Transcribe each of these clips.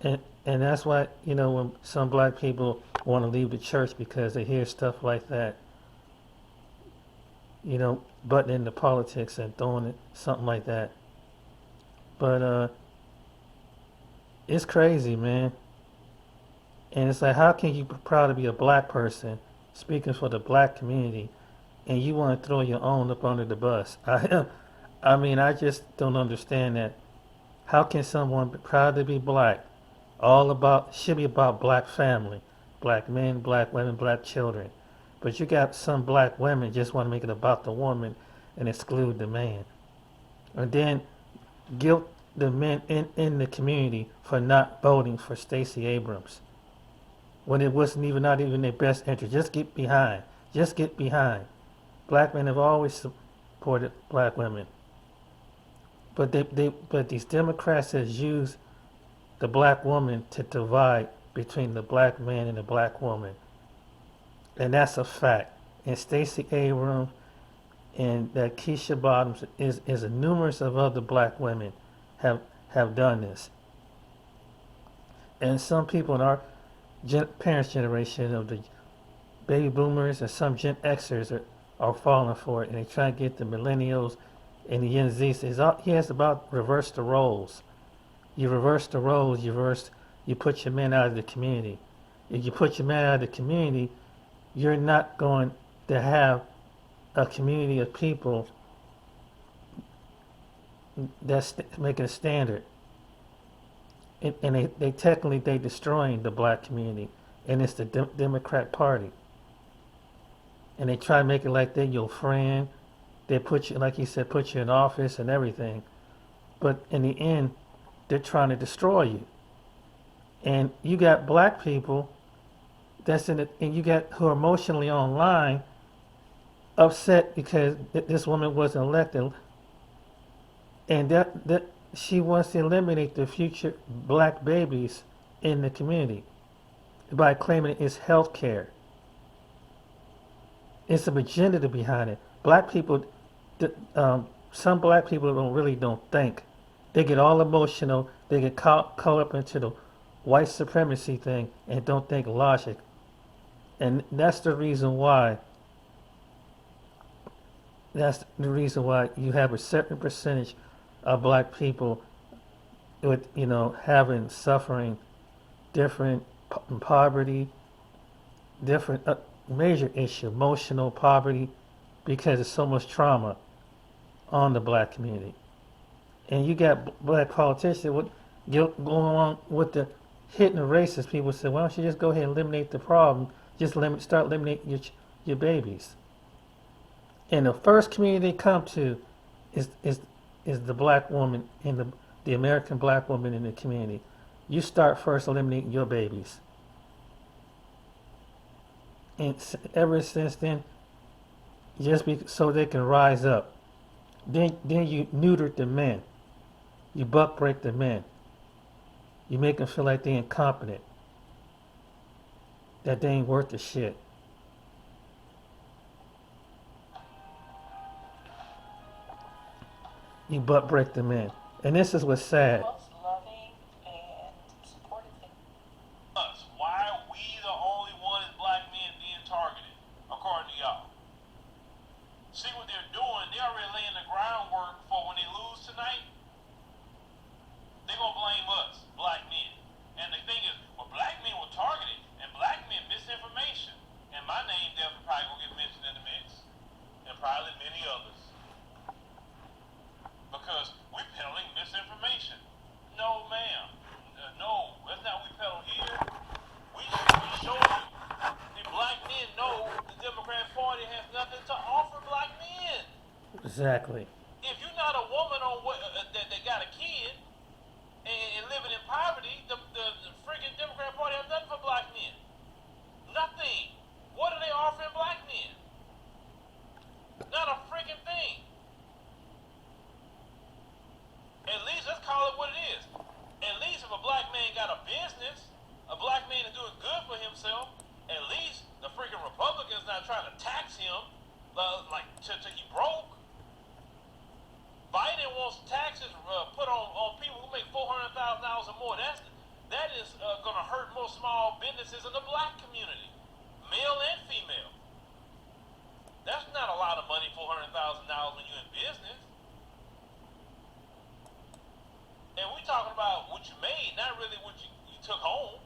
and that's why, when some black people want to leave the church because they hear stuff like that, butting into politics and throwing it, something like that. But it's crazy, man. And it's like, how can you be proud to be a black person, speaking for the black community, and you want to throw your own up under the bus? I mean, I just don't understand that. How can someone be proud to be black, should be about black family, black men, black women, black children, but you got some black women just want to make it about the woman and exclude the man, and then guilt the men in the community for not voting for Stacey Abrams when it wasn't even not even their best interest. Just get behind. Just get behind. Black men have always supported black women. But these Democrats has used the black woman to divide between the black man and the black woman. And that's a fact. And Stacey Abrams and that Keisha Bottoms is a numerous of other black women have done this. And some people in our parents' generation of the baby boomers and some Gen Xers are falling for it, and they try to get the millennials and the Gen Z. He has about reverse the roles. You reverse the roles. You put your men out of the community. If you put your men out of the community, you're not going to have a community of people that's making a standard. And they technically destroying the black community, and it's the Democrat Party. And they try to make it like they're your friend. They put you, like you said, put you in office and everything. But in the end, they're trying to destroy you. And you got black people that's in it, and you got who are emotionally online upset because this woman wasn't elected, and that she wants to eliminate the future black babies in the community by claiming it's health care. It's an agenda behind it. Black people, some black people don't think. They get all emotional. They get caught up into the white supremacy thing and don't think logic. And that's the reason why. That's the reason why you have a certain percentage of black people with having suffering, different poverty, different major issue, emotional poverty, because there's so much trauma on the black community. And you got black politicians with going along with the hitting the racist. People say, why don't you just go ahead and eliminate the problem? Just start eliminating your babies. And the first community they come to is the black woman in the American black woman in the community. You start first eliminating your babies. And ever since then, so they can rise up. Then you neuter the men. You buck break the men. You make them feel like they're incompetent. That they ain't worth the shit. You butt break the men. And this is what's sad. Why are we the only ones black men being targeted, according to y'all? See what they're doing? They're already laying the groundwork for when they lose tonight. They're going to blame us, black men. And the thing is, well, black men were targeted, and black men misinformation. And my name definitely probably going to get mentioned in the mix, and probably many others. Because we're peddling misinformation. No, ma'am. No, that's not what we peddle here. We show you the black men know the Democrat Party has nothing to offer black men. Exactly. If you're not a woman that got a kid and living in poverty, the freaking Democrat Party has nothing for black men. Nothing. What are they offering black men? Not a freaking thing. At least let's call it what it is. At least if a black man got a business, a black man is doing good for himself, at least the freaking Republicans not trying to tax him like till he broke. Biden wants taxes put on people who make $400,000 or more. That is going to hurt most small businesses in the black community, male and female. That's not a lot of money, $400,000 when you're in business. And we talking about what you made, not really what you took home.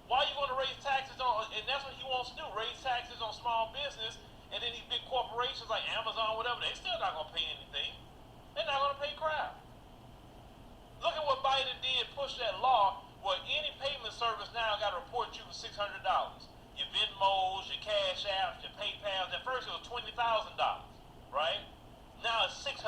Why are you going to raise taxes on, and that's what he wants to do, raise taxes on small business, and then these big corporations like Amazon, whatever, they still not going to pay anything. They're not going to pay crap. Look at what Biden did, push that law where any payment service now got to report you for $600. Your Venmos, your Cash Apps, your PayPals. At first it was $20,000, right? Now it's $600.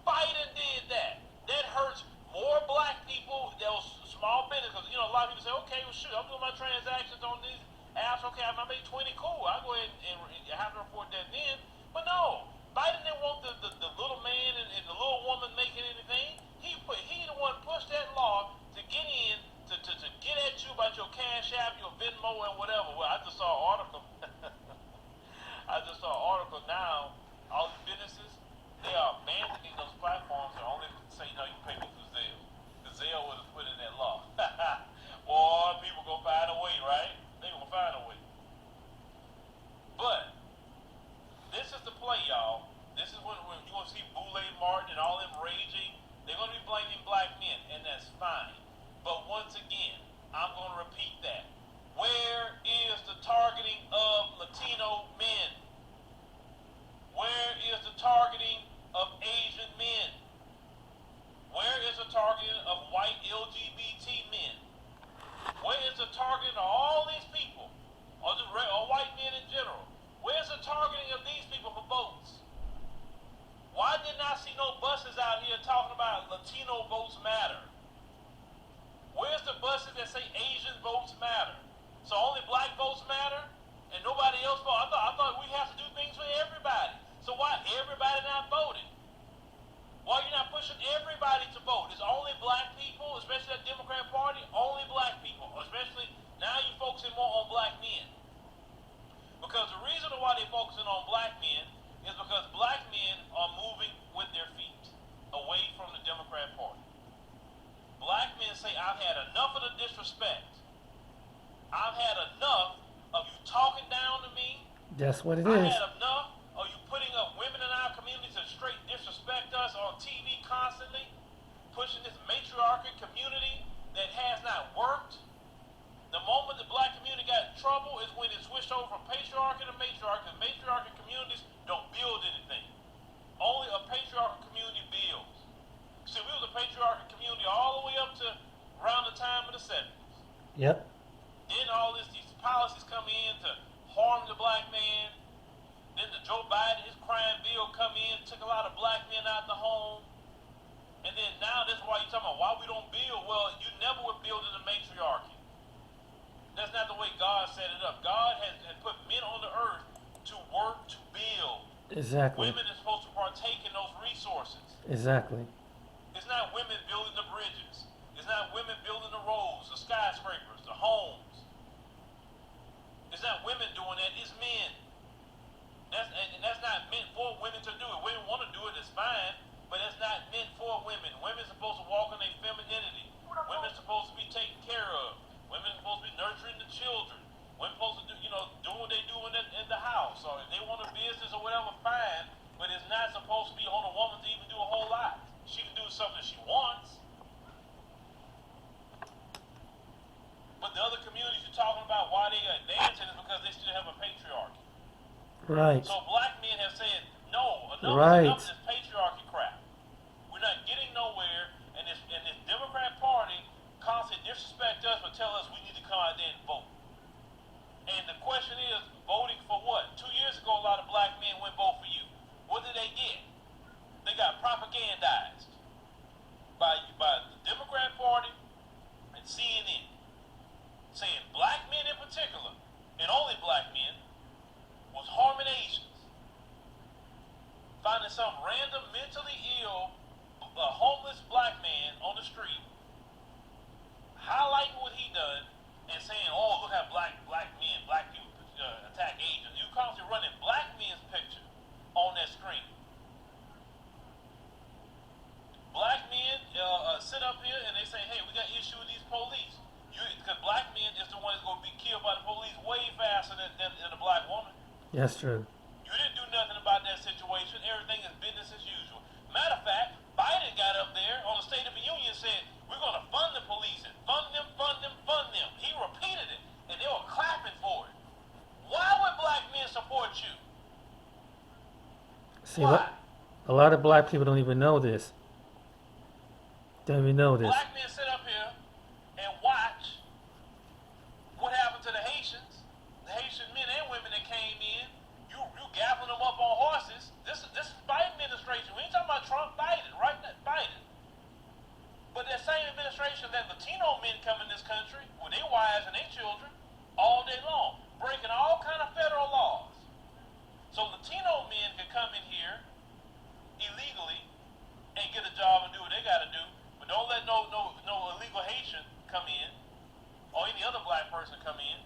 Biden did that. That hurts more black people, those small business, because a lot of people say, okay, well shoot, I'm doing my transactions on these apps, okay, I made 20, cool, I'll go ahead and have to report that then. But no, Biden didn't want the little man and the little woman making anything. He the one pushed that law to get in, to get at you about your Cash App, your Venmo, and whatever. Well, I just saw an article. Now, all these businesses, they are abandoning those platforms and only say, no, you pay me through Zelle. Because Zelle was put in that law. Boy, people gonna find a way, right? They gonna find a way. But this is the play, y'all. This is when you gonna see Boule Martin and all them raging. They're gonna be blaming black men, and that's fine. But once again, I'm gonna repeat that. Where is the targeting of Latino men? Where is the targeting of Asian men? Where is the targeting of white LGBT men? Where is the targeting of all these people, or white men in general? Where's the targeting of these people for votes? Why didn't I see no buses out here talking about Latino votes matter? Where's the buses that say Asian votes matter? So only black votes matter, and nobody else vote? I thought we have to do things for everybody. So why everybody not voting? Why are you not pushing everybody to vote? It's only black people, especially the Democrat Party, only black people. Especially now you're focusing more on black men. Because the reason why they're focusing on black men is because black men are moving with their feet away from the Democrat Party. Black men say, I've had enough of the disrespect. I've had enough of you talking down to me. That's what it I've is. had enough of you putting up women in our communities that straight disrespect us on TV constantly, pushing this matriarchal community that has not worked. The moment the black community got in trouble is when it switched over from patriarchy to matriarchy. The matriarchal communities don't build anything. Only a patriarchal community builds. See, we was a patriarchal community all the way up to around the time of the 70s. Yep. Then all these policies come in to harm the black man. Then the Joe Biden, his crime bill come in, took a lot of black men out the home. And then now that's why you're talking about why we don't build. Well, you never would build in a matriarchy. That's not the way God set it up. God has put men on the earth to work, to build. Exactly. Women are supposed to partake in those resources. Exactly. It's not women building the bridges. It's not women building the roads, the skyscrapers, the homes. It's not women doing that, it's men. And that's not meant for women to do it. Women want to do it, it's fine, but it's not meant for women. Women are supposed to walk in their femininity. Women are supposed to be taken care of. Women are supposed to be nurturing the children. Women are supposed to do, do what they do in the house. Or if they want a business or whatever, fine, but it's not supposed to be on a woman to even do a whole lot. She can do something she wants. But the other communities you're talking about, why they are advancing is because they still have a patriarchy. Right. So black men have said, no, enough of this patriarchy crap. We're not getting nowhere, and this Democrat Party constantly disrespect us but tell us we need to come out there and vote. And the question is, voting for what? 2 years ago, a lot of black men went vote for you. What did they get? They got propagandized by the Democrat Party and CNN, saying black men in particular, and only black men, was harming Asians. Finding some random mentally ill, homeless black man on the street, highlighting what he done, and saying, oh, That's true. You didn't do nothing about that situation. Everything is business as usual. Matter of fact, Biden got up there on the State of the Union and said, we're going to fund the police and fund them, fund them, fund them. He repeated it, and they were clapping for it. Why would black men support you? See, Why? a lot of black people don't even know this. Don't even know this. Black men sit up here and watch what happened to the Haitians, the Haitian men and women that came in. You gapping them up on horses. This is Biden administration. We ain't talking about Trump, Biden, right? Biden. But that same administration that Latino men come in this country with their wives and their children all day long, breaking all kind of federal laws. So Latino men can come in here illegally and get a job and do what they got to do, but don't let no illegal Haitian come in or any other black person come in.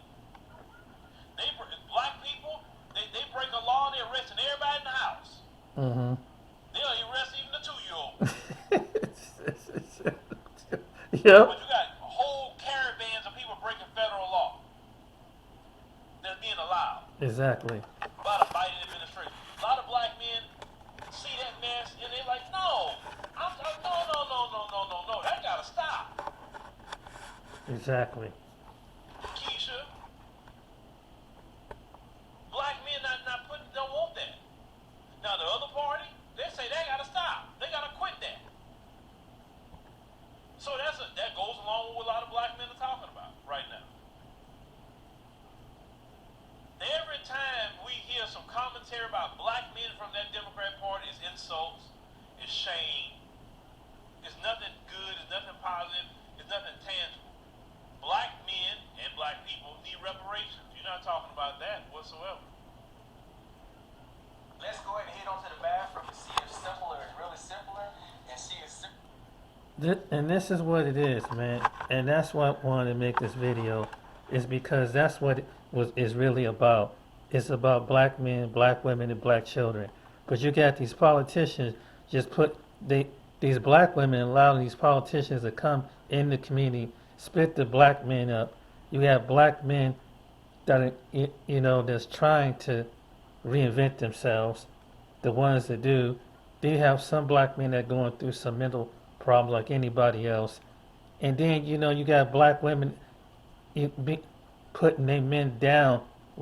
Black people, they break a law and they're arresting everybody in the house. Mm-hmm. They'll arrest even the 2-year-old. Yep. But you got whole caravans of people breaking federal law that's being allowed Exactly. by the Biden administration. A lot of black men see that mess and they're like, no, no, that gotta stop. Exactly. Keisha, black men don't want that. Now the other party, they say they gotta stop. They gotta quit that. So that goes along with what a lot of black men are talking about right now. Every time we hear some commentary about black men from that Democrat Party, it's insults, it's shame, it's nothing good, it's nothing positive, it's nothing tangible. Black men and black people need reparations. You're not talking about that whatsoever. Let's go ahead and head on to the bathroom and see if simpler is really simpler and see if And this is what it is, man. And that's why I wanted to make this video, is because that's what is really about. It's about black men, black women, and black children. Because you got these politicians just these black women allow these politicians to come in the community, split the black men up. You have black men that are, that's trying to reinvent themselves. The ones that do. Then you have some black men that are going through some mental problems like anybody else. And then you got black women putting their men down